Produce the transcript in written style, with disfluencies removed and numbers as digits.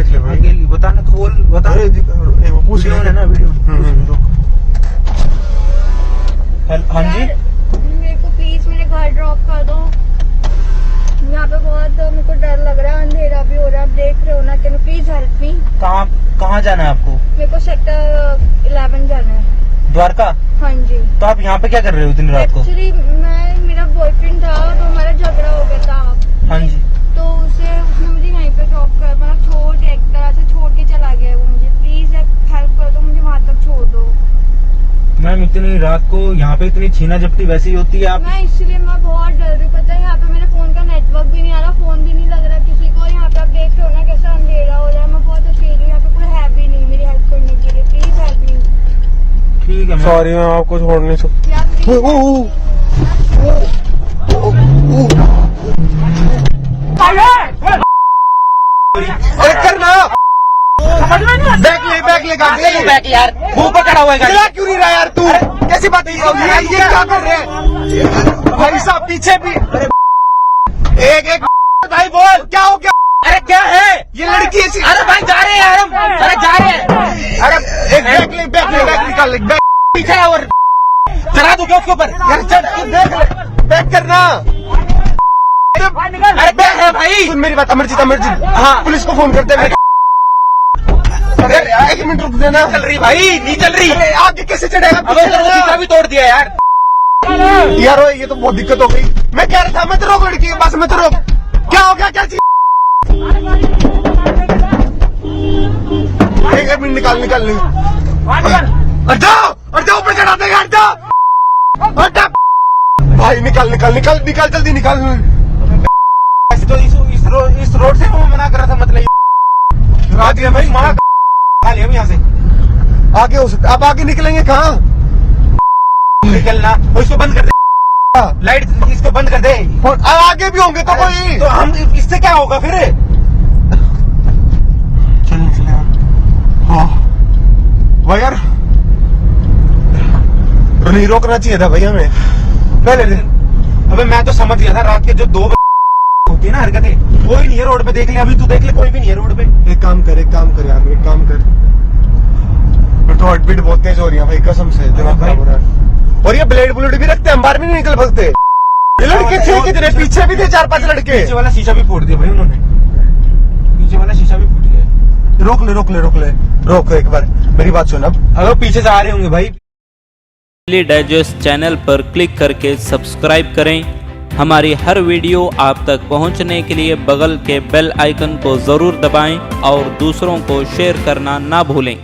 देख ले भाई। अकेली बता ना, खोल बता। पूछ वीडियो ना वीडियो। हाँ जी, मेरे को प्लीज मेरे घर ड्रॉप कर दो। यहाँ पे बहुत मेरे को डर लग रहा है, अंधेरा भी हो रहा है, आप देख रहे हो ना। Can you please help me? कहाँ जाना है आपको? मेरे को सेक्टर 11 जाना है। द्वारका? हाँ जी। तो आप यहाँ पे क्या कर रहे हो दिन रात को? एक्चुअली मेरा बॉयफ्रेंड था तो हमारा झगड़ा हो गया था। हाँ जी। तो उसने मुझे यहीं पे ड्रॉप कर, मतलब एक तरह से छोड़ के चला गया वो मुझे। प्लीज हेल्प कर दो, मुझे वहाँ तक छोड़ दो। मैम इतनी रात को यहाँ पे इतनी छीना झपटी वैसे ही होती है आप? मैं इसलिए मैं बहुत डर रही हूँ, पता है यहाँ पे मेरे फोन का नेटवर्क भी नहीं आ रहा, फोन भी नहीं लग रहा किसी को। यहाँ पे आप देख रहे हो ना कैसा अंधेरा हो रहा है, मैं बहुत अकेली हूँ, यहाँ पे कोई है भी नहीं मेरी हेल्प करने के लिए। Please help me. ठीक है, सॉरी मैं आपको छोड़ नहीं सकती। करना बैक ले बैक यार, मुंह पर खड़ा हुआ है गाड़ी। क्यों नहीं रहा यार तू? कैसी बात है ये क्या कर रहे हैं भाई साहब? पीछे भी एक भाई बोल, क्या हो गया? अरे क्या है ये लड़की ऐसी? अरे भाई जा रहे हैं यार हम, अरे जा रहे हैं। अरे एक बैक निकाल बैक पीछे है और चढ़ा दूंगा उसके ऊपर यार। चढ़ बैक करना। अरे क्या है भाई? सुन मेरी बात, अमरजीत हाँ पुलिस को फोन करते हैं। अरे 1 मिनट रुक देना। चल रही भाई, नहीं चल रही। अरे आगे कैसे चढ़ेगा? अब शीशा भी तोड़ दिया यार। यार ये तो बहुत दिक्कत हो गई। मैं कह रहा था मैं तो रोक लड़की के पास, मैं तो रोक। क्या हो गया? क्या चीज? 1 मिनट निकाल हट जाओ ऊपर चढ़ा देगा। हट जा भाई, निकाल जल्दी निकाल। ऐसे तो इस रोड से वो मना कर रहा था, मतलब आगे भाई मना खाली हम यहाँ से आगे हो सकता। अब आगे निकलेंगे कहाँ? निकलना, इसको बंद कर दे, लाइट इसको बंद कर दे। आगे भी होंगे तो कोई। तो हम इससे क्या होगा फिर? चले भाई यार, नहीं रोकना चाहिए था भाई हमें पहले। अबे मैं तो समझ गया था रात के जो 2 बजे होती है ना हरकतें, कोई नहीं है रोड पे। देख ले अभी, तू देख ले, कोई भी नहीं है रोड पे। एक काम कर यार, एक काम कर। मैं तो हार्टबीट बहुत तेज हो रही है भाई, कसम से दिमाग खराब हो रहा है। और ये ब्लेड भी रखते हैं, हम बाहर भी नहीं निकल सकते। ये लड़के थे कितने? पीछे भी थे 4-5 लड़के। पीछे वाला शीशा भी फोड़ दिया भाई उन्होंने, पीछे वाला शीशा भी फूट गया। रोक एक बार मेरी बात सुन। अब अगर पीछे से आ रहे होंगे भाई। डेली डाइजेस्ट चैनल पर क्लिक करके सब्सक्राइब करें। हमारी हर वीडियो आप तक पहुंचने के लिए बगल के बेल आइकन को जरूर दबाएं और दूसरों को शेयर करना ना भूलें।